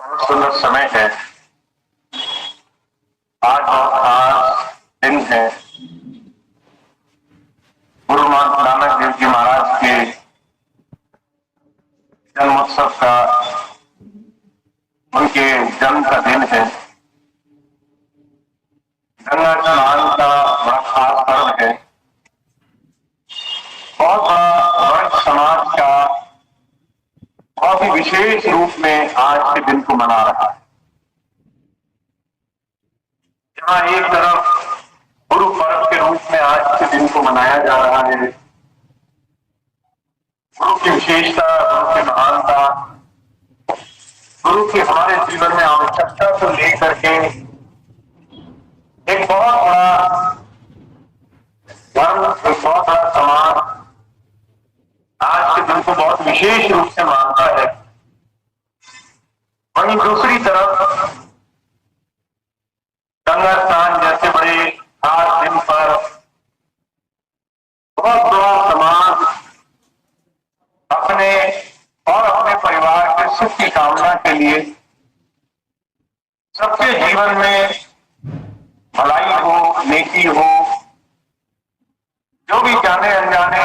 बहुत सुंदर समय है। आज बहुत खास दिन है। गुरु नानक देव जी महाराज के जन्मोत्सव का, उनके जन्म का दिन है। गंगा स्नान का बड़ा खास पर्व है। बहुत बड़ा वर्ग समाज का बहुत ही विशेष रूप में आज के दिन को मना रहा है। जहां एक तरफ गुरु पर्व के रूप में आज के दिन को मनाया जा रहा है, गुरु की विशेषता, गुरु की महानता, गुरु की हमारे जीवन में आवश्यकता को लेकर के एक बहुत बड़ा धर्म, एक बहुत बड़ा समाज आज के दिन को बहुत विशेष रूप से मानता है। वहीं दूसरी तरफ गंगा स्नान जैसे बड़े खास दिन पर बहुत बड़ा समाज अपने और अपने परिवार के सुख की कामना के लिए सबके जीवन में भलाई हो, नेकी हो, जो भी जाने अनजाने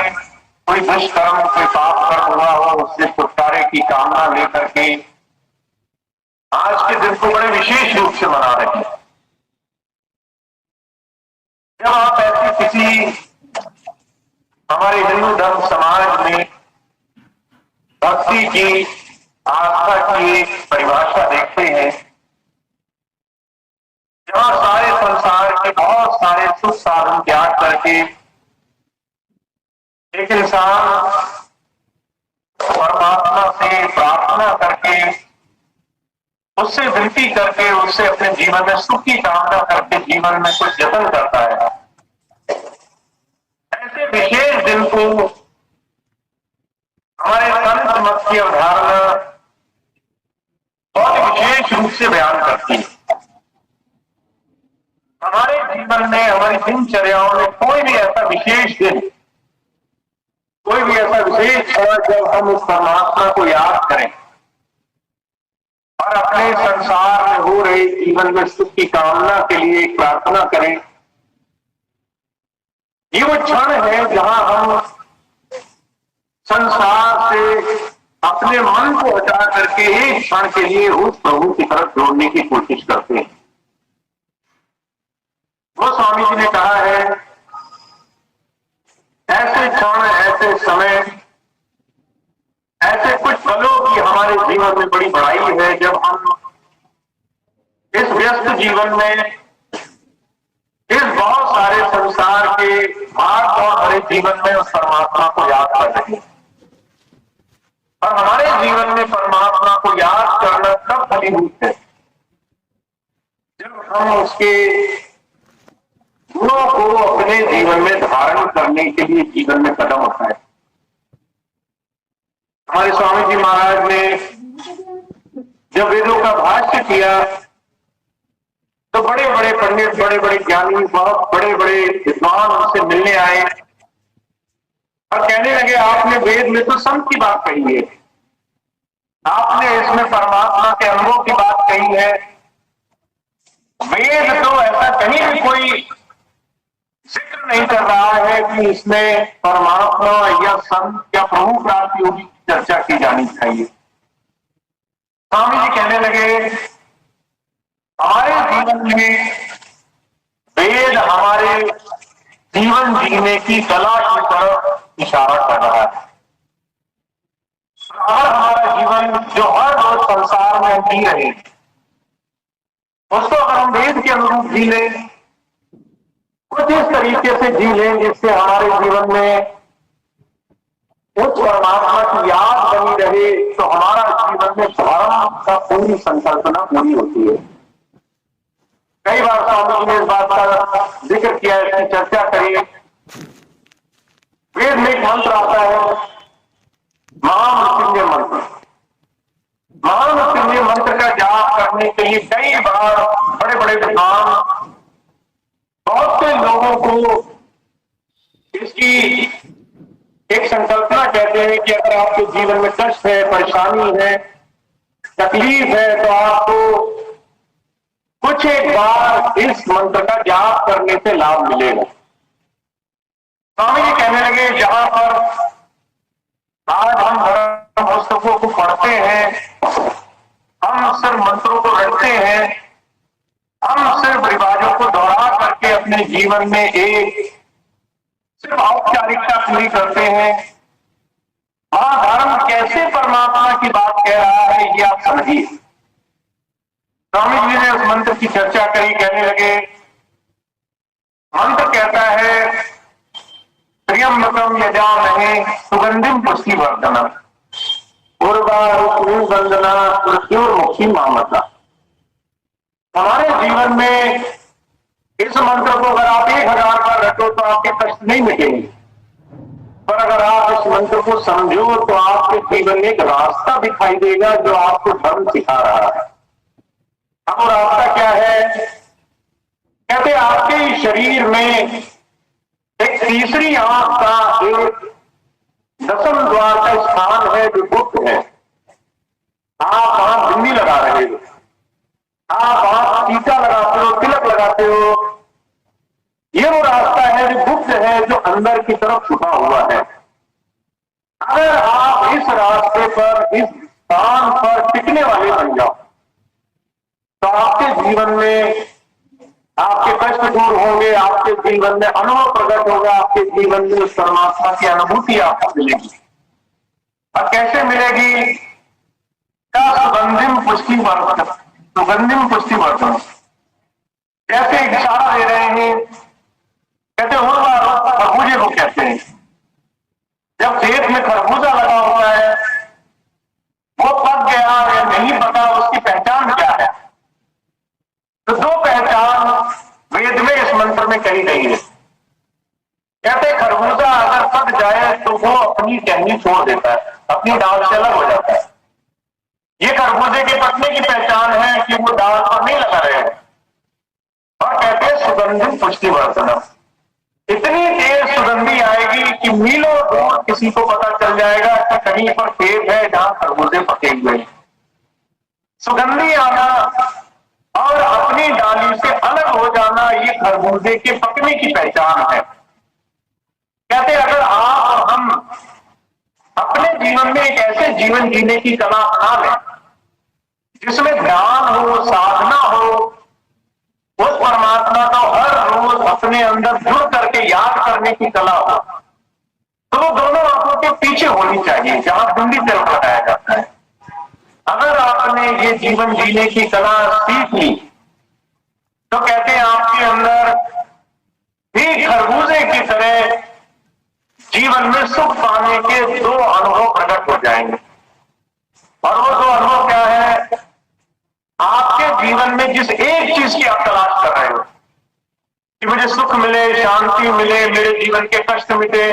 कोई दुष्कर्म, कोई पाप कर्म हुआ हो, उससे छुटकारे की कामना लेकर के आज के दिन को बड़े विशेष रूप से मना रहे हैं। जब आप ऐसी किसी हमारे हिंदू धर्म समाज में भक्ति की, आस्था की परिभाषा देखते हैं, जहां सारे संसार के बहुत सारे सुख साधन त्याग करके एक इंसान परमात्मा से प्रार्थना करके, उससे विनती करके, उससे अपने जीवन में सुख की कामना करके जीवन में कुछ जतन करता है। ऐसे विशेष दिन को हमारे संत मत की अवधारणा बहुत विशेष रूप से बयान करती है। हमारे जीवन में, हमारी दिनचर्याओं में कोई भी ऐसा विशेष दिन, कोई भी ऐसा विशेष क्षण जब हम उस परमात्मा को याद करें और अपने संसार में हो रहे जीवन में सुख की कामना के लिए प्रार्थना करें, ये वो क्षण है जहां हम संसार से अपने मन को हटा करके एक क्षण के लिए उस प्रभु की तरफ जोड़ने की कोशिश करते हैं। वो स्वामी जी ने कहा है, ऐसे क्षण, ऐसे समय, ऐसे कुछ पलों की हमारे जीवन में बड़ी बड़ाई है जब हम इस व्यस्त जीवन में, इस बहुत सारे संसार के भाग और हरे जीवन में उस परमात्मा को याद कर रहे हैं। और हमारे जीवन में परमात्मा को याद करना तब फलीभूत है जब हम उसके गुणों को अपने जीवन में धारण करने के लिए जीवन में कदम उठाए। हमारे स्वामी जी महाराज ने जब वेदों का भाष्य किया तो बड़े बड़े पंडित, बड़े बड़े ज्ञानी, बहुत बड़े बड़े विद्वान उनसे मिलने आए और कहने लगे, आपने वेद में तो संत की बात कही है, आपने इसमें परमात्मा के अनुभव की बात कही है, वेद तो ऐसा कहीं भी कोई जिक्र नहीं कर रहा है कि इसमें परमात्मा या संत या प्रभु प्राप्ति की चर्चा की जानी चाहिए। स्वामी जी कहने लगे, हमारे जीवन में वेद हमारे जीवन जीने की कला की तरफ इशारा कर रहा है। और हमारा जीवन जो हर रोज संसार में जी रहे, उसको अगर हम वेद के अनुरूप जी लें, कुछ इस तरीके से जी लें जिससे हमारे जीवन में उस परमात्मा की याद बनी रहे, तो हमारा जीवन में धर्म का पूरी संकल्पना पूरी होती है। कई बार स्वामी जी ने इस बात का जिक्र किया, इसकी चर्चा करी। वेद में एक मंत्र आता है, महामृत्युंजय मंत्र। महामृत्युंजय मंत्र का जाप करने के लिए कई बार बड़े बड़े विद्वान बहुत से लोगों को इसकी एक संकल्पना कहते हैं कि अगर आपके जीवन में कष्ट है, परेशानी है, तकलीफ है तो आपको कुछ एक बार इस मंत्र का जाप करने से लाभ मिलेगा। स्वामी जी कहने लगे, जहां पर आज हम धर्म पुस्तकों को पढ़ते हैं, हम सिर्फ मंत्रों को रटते हैं, हम सिर्फ रिवाजों को दोहरा करके अपने जीवन में एक सिर्फ औपचारिकता पूरी करते हैं, वहां धर्म कैसे परमात्मा की बात कह रहा है ये आप समझिए। स्वामी जी ने उस मंत्र की चर्चा करी, कहने लगे, मंत्र कहता है, त्र्यंबकम यजामहे सुगंधिम पुष्टिवर्धनम उर्वारुकमिव वंदना मृत्युर्मुखी मामता। हमारे जीवन में इस मंत्र को अगर आप 1000 बार रटो तो आपके कष्ट नहीं मिटेंगे, पर अगर आप इस मंत्र को समझो तो आपके जीवन में एक रास्ता दिखाई देगा जो आपको धर्म सिखा रहा है। अब वो रास्ता क्या है? कहते आपके शरीर में एक तीसरी आंख का एक दसम द्वार का स्थान है जो गुप्त है। आप वहां बिंदी लगा रहे हो, आप वहां टीका लगाते हो, तिलक लगाते हो, ये वो रास्ता है जो गुप्त है, जो अंदर की तरफ छुपा हुआ है। अगर आप इस रास्ते पर, इस स्थान पर टिकने वाले बन जाओ तो आपके जीवन में आपके कष्ट दूर होंगे, आपके जीवन में अनुभव प्रकट होगा, आपके जीवन में उस परमात्मा की अनुभूति आपको मिलेगी। और कैसे मिलेगी? का सुगंधिम पुष्टिवर्धन, सुगंधिम पुष्टिवर्धन। जैसे इशारा दे रहे हैं, कहते उर्वारुक खरबूजे को कहते हैं। जब खेत में खरबूजा लगा हुआ है, वो पक गया या नहीं पका, उसकी पहचान क्या है? तो दो पहचान वेद में इस मंत्र में कही गई है। कहते खरबूजा अगर पक जाए तो वो अपनी टहनी छोड़ देता है, अपनी डाल से अलग हो जाता है। ये खरबूजे के पकने की पहचान है कि वो डाल पर नहीं लगा रहे हैं। और कहते हैं सुगंधित पुष्टिवर्धनम, इतनी तेज सुगंधी आएगी कि मीलों दूर किसी को पता चल जाएगा कि कहीं पर खेत है जहां खरबूजे पके हुए हैं। सुगंधी आना और अपनी डाली से अलग हो जाना, ये खरबूजे के पकने की पहचान है। कहते अगर आप और हम अपने जीवन में एक ऐसे जीवन जीने की कला अपना लें जिसमें ध्यान हो, साधना हो, उस परमात्मा का हर रोज अपने अंदर जुड़ करके याद करने की कला हो, तो वो दोनों आंखों के पीछे होनी चाहिए जहां बिंदी से लगाया जाता है। अगर आपने ये जीवन जीने की कला सीख ली तो कहते हैं आपके अंदर भी खरबूजे की तरह जीवन में सुख पाने के दो अनुभव प्रकट हो जाएंगे। और वो दो अनुभव क्या है? आपके जीवन में जिस एक चीज की आप तलाश कर रहे हो कि मुझे सुख मिले, शांति मिले, मेरे जीवन के कष्ट मिटे,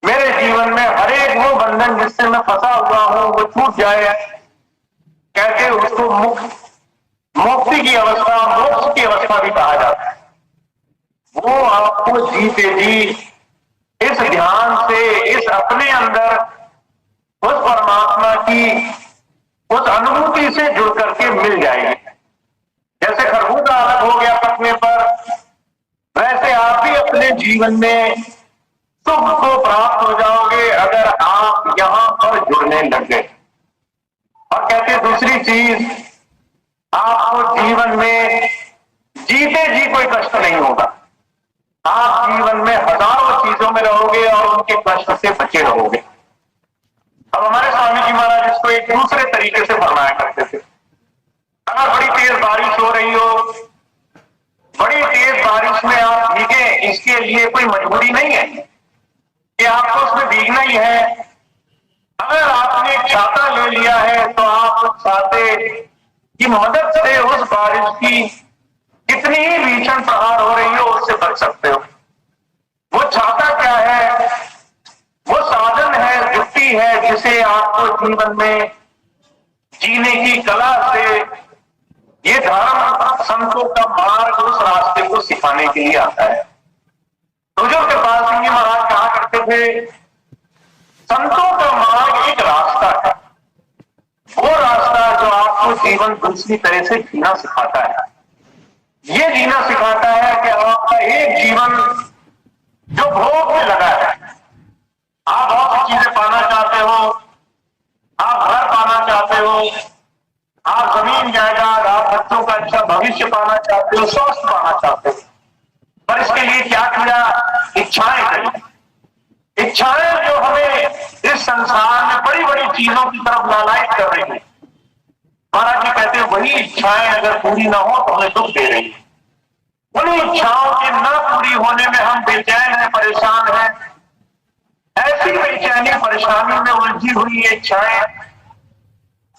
मेरे जीवन में हर एक वो बंधन जिससे मैं फंसा हुआ हूं वो छूट जाए, कहते उसको मुक्ति की अवस्था, मोक्ष की अवस्था भी कहा जाता है। वो आपको जीते जी इस ध्यान से, इस अपने अंदर उस परमात्मा की उस अनुभूति से जुड़ करके मिल जाएगी। जैसे खरबूजा अलग हो गया पकने पर, वैसे आप भी अपने जीवन में सुख को प्राप्त हो जाओगे अगर आप यहां पर जुड़ने लग गए। और कहते दूसरी चीज, आपको जीवन में जीते जी कोई कष्ट नहीं होगा। आप जीवन में हजारों चीजों में रहोगे और उनके कष्ट से बचे रहोगे। अब हमारे स्वामी जी महाराज इसको एक दूसरे तरीके से फरमाया करते थे। अगर बड़ी तेज बारिश हो रही हो, बड़ी तेज बारिश में आप भीगे, इसके लिए कोई मजबूरी नहीं है कि आपको उसमें भीगना ही है। अगर आपने एक छाता ले लिया है तो आप उस छाते की मदद से उस बारिश की कितनी ही भीषण प्रहार हो रही हो उससे बच सकते हो। वो छाता क्या है? वो साधन है, युक्ति है जिसे आपको जीवन में जीने की कला से ये धर्म संतों का मार्ग उस रास्ते को सिखाने के लिए आता है। बुजुर्ग कृपाल सिंह जी महाराज कहा करते थे, संतों का मार्ग एक रास्ता है, वो रास्ता आपको जीवन दूसरी तरह से जीना सिखाता है। ये जीना सिखाता है कि आपका एक जीवन जो भोग में लगा है, आप बहुत सी चीजें पाना चाहते हो, आप घर पाना चाहते हो, आप जमीन जायदाद, आप बच्चों का अच्छा भविष्य पाना चाहते हो, स्वस्थ पाना चाहते हो, पर इसके लिए क्या किया? इच्छाएं करी। इच्छाएं जो हमें इस संसार में बड़ी बड़ी चीजों की तरफ लालायित कर रही है। महाराज जी कहते हैं वही इच्छाएं अगर पूरी ना हो तो हमें दुख दे रही है। उन इच्छाओं के न पूरी होने में हम बेचैन हैं, परेशान हैं। ऐसी बेचैनी परेशानी में उलझी हुई ये इच्छाएं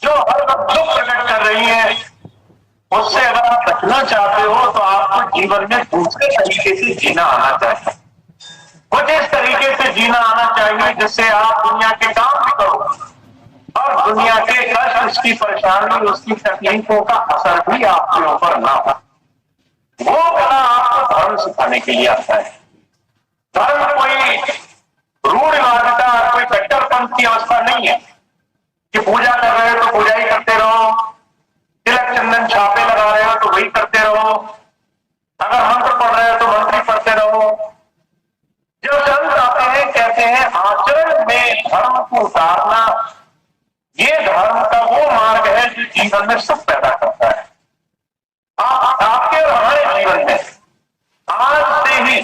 जो हर वक्त दुख प्रकट कर रही है, उससे अगर आप बचना चाहते हो तो आपको जीवन में दूसरे तरीके से जीना आना चाहिए। कुछ इस तरीके से जीना आना चाहिए जिससे आप दुनिया के काम भी करो और दुनिया के कष्ट, उसकी परेशानी, उसकी तकलीफों का असर भी आपके ऊपर ना हो। वो कला आपको धर्म सिखाने के लिए आता है। धर्म कोई रूढ़िवादिता, कोई कट्टरपंथ की अवस्था नहीं है कि पूजा कर रहे हो तो पूजा ही करते रहो, तिलक चंदन छापे लगा रहे हो तो वही करते रहो, अगर मंत्र पढ़ रहे हो तो मंत्र ही पढ़ते रहो। जो संत आते हैं कहते हैं आचरण में धर्म को उतारना, ये धर्म का वो मार्ग है जो जीवन में सुख पैदा करता है। आपके और हमारे जीवन में आज से ही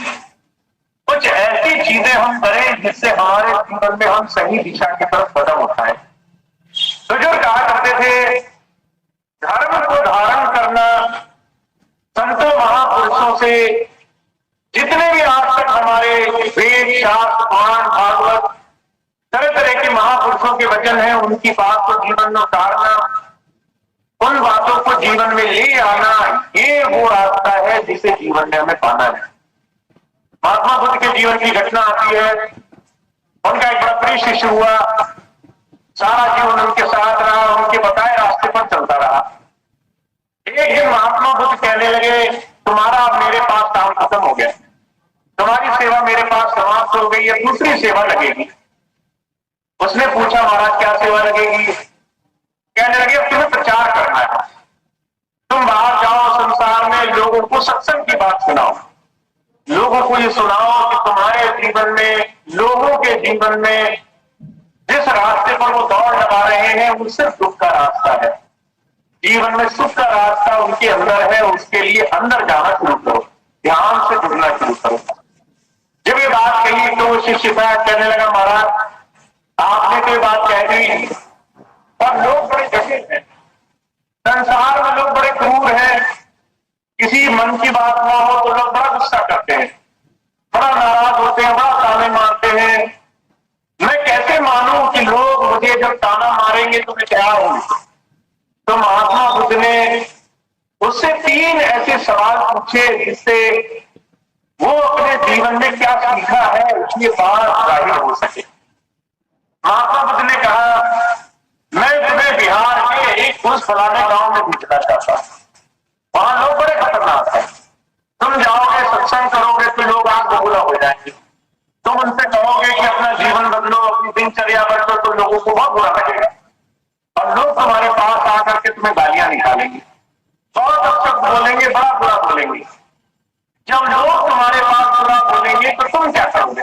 कुछ ऐसी चीजें हम करें जिससे हमारे जीवन में हम सही दिशा की तरफ कदम उठाएं। तो जो कहा करते थे धर्म को धारण करना, संतों महापुरुषों से जितने भी आज तक हमारे वेद, शास्त्र, पुराण, भागवत, तरह तरह के महापुरुषों के वचन हैं, उनकी बात को जीवन में उतारना, उन बातों को जीवन में ले आना, ये वो रास्ता है जिसे जीवन में हमें पाना है। महात्मा बुद्ध के जीवन की घटना आती है। उनका एक बड़ा प्रिय शिष्य हुआ, सारा जीवन उनके साथ रहा, उनके बताए रास्ते पर चलता रहा। एक दिन महात्मा बुद्ध कहने लगे तुम्हारा अब मेरे पास काम खत्म हो गया, तुम्हारी सेवा मेरे पास समाप्त हो गई है, दूसरी सेवा लगेगी। उसने पूछा महाराज क्या सेवा लगेगी? कहने लगे अब तुम्हें प्रचार करना है, तुम बाहर जाओ, संसार में लोगों को सत्संग की बात सुनाओ, लोगों को ये सुनाओ कि तुम्हारे जीवन में, लोगों के जीवन में जिस रास्ते पर वो दौड़ लगा रहे हैं वो सिर्फ दुख का रास्ता है। जीवन में सुख का रास्ता उनके अंदर है, उसके लिए अंदर जाना शुरू करो, ध्यान से जुड़ना शुरू करो। जब ये बात कही तो वो शिष्य कहने लगा महाराज आपने तो ये बात कह दी, पर लोग बड़े जटिल हैं, संसार में लोग बड़े क्रूर हैं, किसी मन की बात ना हो तो लोग बड़ा गुस्सा करते हैं, बड़ा नाराज होते हैं, बड़ा ताने मारते हैं। मैं कैसे मानूं कि लोग मुझे जब ताना मारेंगे तो मैं क्या हूं? तो महात्मा बुद्ध ने उससे 3 ऐसे सवाल पूछे जिससे वो अपने जीवन में क्या सीखा है उसकी बात जाहिर हो सके। महात्मा बुद्ध ने कहा मैं तुम्हें बिहार के एक उस फलाने गांव में भेजना चाहता हूं, वहां लोग बड़े खतरनाक हैं, तुम जाओगे सत्संग करोगे तो लोग आग बबूला हो जाएंगे, तुम उनसे कहोगे कि अपना जीवन बदलो, अपनी दिनचर्या बदलो, तो लोगों को बहुत बुरा लगेगा और लोग तुम्हारे पास आकर के तुम्हें गालियां निकालेंगे, बहुत अपशब्द बोलेंगे, बड़ा बुरा बोलेंगे। जब लोग तुम्हारे पास बुरा बोलेंगे तो तुम क्या करोगे?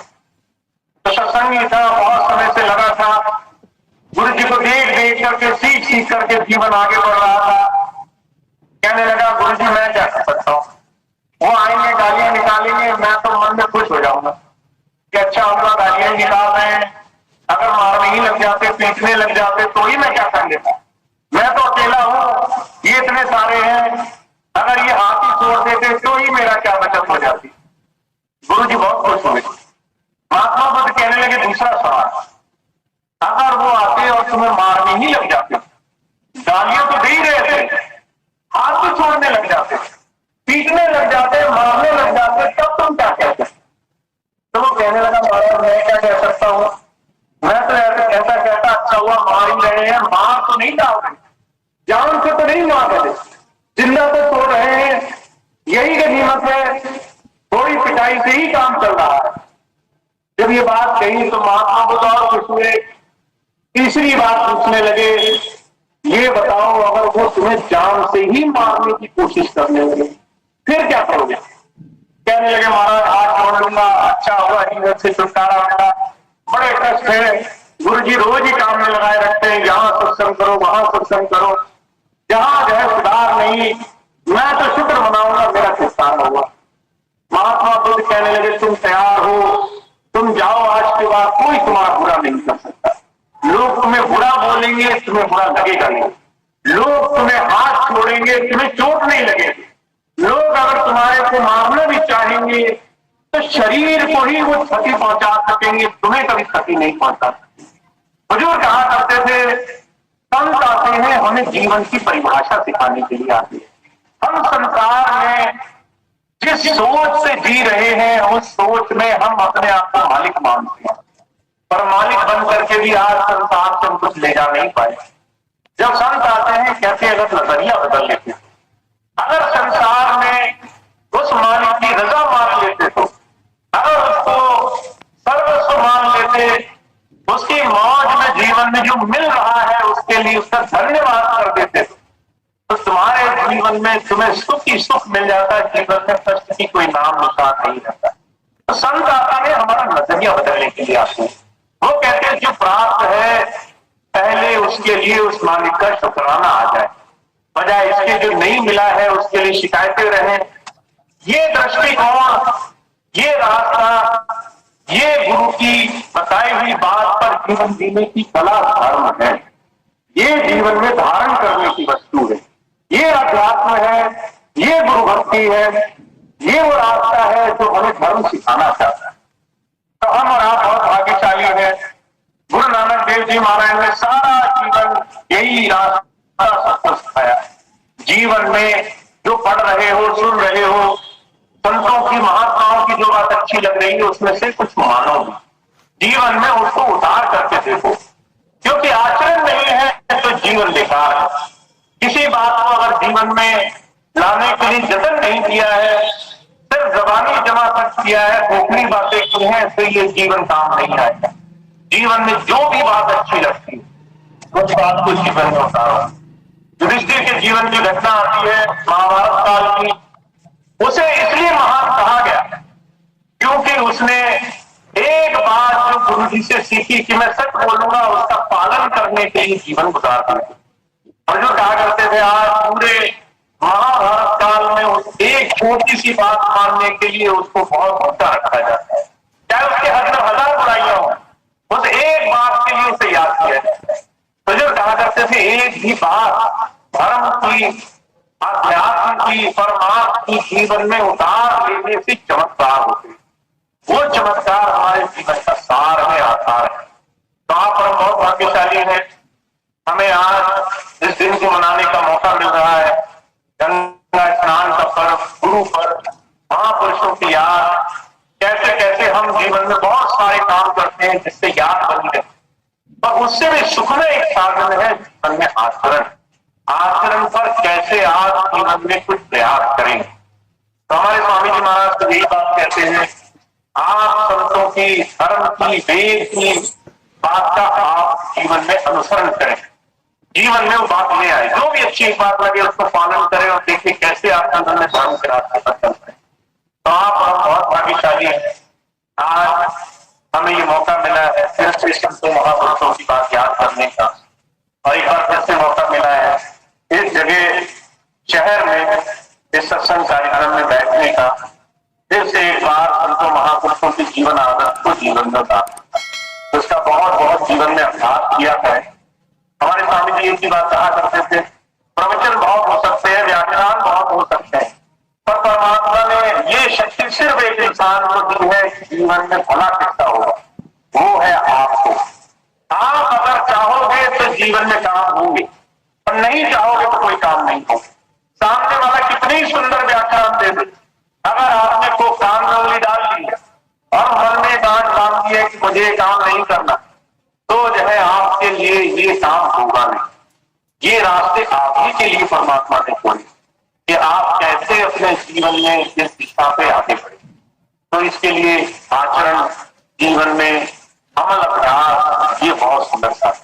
तो सत्संग ही था, बहुत समय से लगा था, गुरु जी को देख देख करके, सीख सीख करके जीवन आगे बढ़ रहा था। कहने लगा गुरु जी मैं क्या कर सकता हूँ, वो आएंगे गालियां निकालेंगे, मैं तो मन में खुश हो जाऊंगा कि अच्छा होगा गालियां निकाल रहे हैं, अगर मारने ही लग जाते, पीटने लग जाते तो ही मैं क्या कर लेता, मैं तो अकेला हूं, ये इतने सारे हैं, अगर ये हाथ ही छोड़ देते तो ही मेरा क्या बचत हो जाती। गुरु जी बहुत खुश हुए। महात्मा बुद्ध कहने लगे दूसरा सवाल, अगर वो आते और तुम्हें मारने ही लग जाते, गालियां तो दे ही रहे थे, हाथ भी छोड़ने लग जाते, पीटने लग जाते, मारने लग जाते, तब तुम क्या कहते? तो वो कहने लगा महाराज मैं क्या कह सकता हूँ, मैं तो ऐसा कहता अच्छा हुआ मार ही रहे हैं, मार तो नहीं डाल रहे, जान से तो नहीं मार रहे, जिंदा तो तोड़ रहे हैं, यही गनीमत है, थोड़ी पिटाई से ही काम चल रहा है। जब ये बात कही तो महात्मा बुद्ध और खुश हुए, तीसरी बात पूछने लगे ये बताओ, अगर वो तुम्हें जान से ही मारने की कोशिश करने लगे फिर क्या करोगे? कहने लगे महाराज हाथ जोड़ लूंगा, अच्छा हुआ जीवन से छुटकारा मिला, बड़े कष्ट है, गुरु जी रोज ही काम में लगाए रखते हैं, यहाँ सत्संग करो वहां सत्संग करो, जहां जो है सुधार नहीं, मैं तो शुक्र मनाऊंगा मेरा छुटकारा हुआ। महात्मा बुद्ध कहने लगे तुम तैयार हो, तुम जाओ, आज के बाद कोई तुम्हारा बुरा नहीं कर सकता। लोग तुम्हें बुरा बोलेंगे, तुम्हें बुरा लगेगा नहीं, लोग तुम्हें हाथ छोड़ेंगे, तुम्हें चोट नहीं लगेगी, लोग अगर तुम्हारे को मारना भी चाहेंगे तो शरीर को ही वो क्षति पहुंचा सकेंगे, तुम्हें कभी क्षति नहीं पहुंचा सकते। हुजूर कहा करते थे संत आते हैं हमें जीवन की परिभाषा सिखाने के लिए आते हैं। हम संसार में जिस सोच से जी रहे हैं उस सोच में हम अपने आप को मालिक मानते हैं, पर मालिक बन करके भी आज संसार से हम कुछ ले जा नहीं पाए। जब संत आते हैं कहते अगर नजरिया बदल लेते, अगर संसार में उस मालिक की रजा मान लेते तो, अगर उसको सर्वस्व मान लेते, उसकी मौज में जीवन में जो मिल रहा है उसके लिए उसका धन्यवाद कर देते तो तुम्हारे जीवन में तुम्हें सुख ही सुख मिल जाता है, जीवन में कष्ट की कोई नाम निशान नहीं रहता। तो संत आते हैं हमारा नजरिया बदलने के लिए आते हैं। वो कहते हैं जो प्राप्त है पहले उसके लिए उस मालिक का शुक्राना आ जाए, बजाय इसके जो नहीं मिला है उसके लिए शिकायतें रहें। ये दृष्टिकोण, ये रास्ता, ये गुरु की बताई हुई बात पर जीवन जीने की कला धर्म है, ये जीवन में धारण करने की वस्तु है, ये अध्यात्म है, ये गुरु भक्ति है, ये वो रास्ता है जो हमें धर्म सिखाना चाहता है। तो हम और आप बहुत भाग्यशाली हैं, गुरु नानक देव जी महाराज ने सारा जीवन यही रास्ता सबको सिखाया। जीवन में जो पढ़ रहे हो, सुन रहे हो, संतों की महात्माओं की जो बात अच्छी लग रही है उसमें से कुछ मानो, जीवन में उसको उतार करके देखो, क्योंकि आचरण नहीं है तो जीवन बेकार है। किसी बात को अगर जीवन में लाने के लिए जतन नहीं किया है, सिर्फ जबानी जमा कर किया है, खोखली बातें की हैं, तो ये जीवन काम नहीं आएगा। जीवन में जो भी बात अच्छी लगती है उस बात को जीवन में उतारो। युधिष्ठिर के जीवन की घटना आती है महाभारत काल की, उसे इसलिए महान कहा गया क्योंकि उसने एक बात जो गुरु जी से सीखी कि मैं सच बोलूंगा उसका पालन करने के लिए जीवन गुजार दिया। और जो कहा करते थे आज पूरे महाभारत काल में उस एक छोटी सी बात मानने के लिए उसको बहुत ऊंचा रखा जाता है, चाहे उसके हद में 1000 बुराइयां हो, उस एक बात के लिए उसे याद किया जाता है। तो जो कहा करते थे एक ही बात धर्म की, अध्यात्म की, परमात्मा की जीवन में उतार लेने से चमत्कार होते, वो चमत्कार हमारे जीवन का सार में आधार है। तो आप हम बहुत भाग्यशाली हैं, हमें आज इस दिन को मनाने का मौका मिल रहा है। गंगा स्नान का पर्व, गुरु पर्व, महापुरुषों की याद, कैसे कैसे हम जीवन में बहुत सारे काम करते हैं जिससे याद बनी रहती, पर उससे भी सुख में एक साधन है जीवन में आचरण। आचरण पर कैसे आप जीवन में कुछ प्रयास करें। तो हमारे स्वामी जी महाराज तो यही बात कहते हैं, आप संतों की, धर्म की, वेद की बात का आप जीवन में अनुसरण करें, जीवन में वो बात ले आए, जो भी अच्छी बात लगे उसको पालन करें और देखिए कैसे आप जीवन में धर्म के रास्ते पर चल रहे हैं। तो आप बहुत भाग्यशाली हैं, आज हमें ये मौका मिला है फिर से संतों महापुरुषों की बात याद करने का, और एक बार फिर से मौका मिला है इस जगह शहर में इस सत्संग कार्यक्रम में बैठने का, फिर से एक बार संतों महापुरुषों की जीवन आदत को जीवन में उतारने का, उसका बहुत बहुत जीवन में अभ्यास किया है। हमारे स्वामी जी एक ही बात कहा करते थे, प्रवचन बहुत हो सकते हैं, व्याख्यान बहुत हो सकते हैं, पर परमात्मा ने ये शक्ति सिर्फ एक इंसान को दी है कि जीवन में भला किसका होगा, वो है आपको। आप अगर चाहोगे तो जीवन में काम होंगे, और नहीं चाहोगे तो कोई काम नहीं होगा। सामने वाला कितनी सुंदर व्याख्यान दे दे, अगर आपने को काम में उंगली डाल ली और मन में गांठ बांध दिया कि मुझे काम नहीं करना, तो जो है आपके लिए ये काम होगा नहीं। ये रास्ते आप ही के लिए परमात्मा ने खोले कि आप कैसे अपने जीवन में इस दिशा पे आगे बढ़े। तो इसके लिए आचरण, जीवन में अमल, अभ्यास, ये बहुत सुंदर सा है।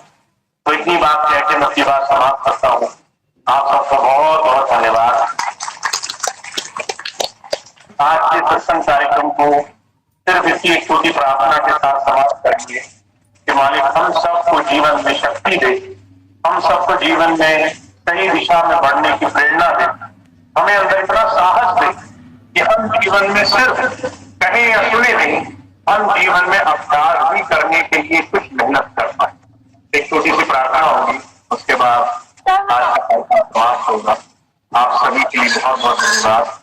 तो इतनी बात कह के मैं अपनी बात समाप्त करता हूँ। आप सबको बहुत बहुत धन्यवाद। आज के सत्संग कार्यक्रम को सिर्फ इसी एक छोटी प्रार्थना के साथ समाप्त करेंगे कि मालिक हम सबको जीवन में शक्ति दे, हम सबको जीवन में सही दिशा में बढ़ने की प्रेरणा दे, हमें अंदर इतना साहस दे कि हम जीवन में सिर्फ कहें या सुने नहीं, हम जीवन में अभ्यास भी करने के लिए कुछ मेहनत कर पाए। एक छोटी सी प्रार्थना होगी, उसके बाद आज का कार्यक्रम समाप्त होगा। आप सभी के लिए बहुत बहुत धन्यवाद।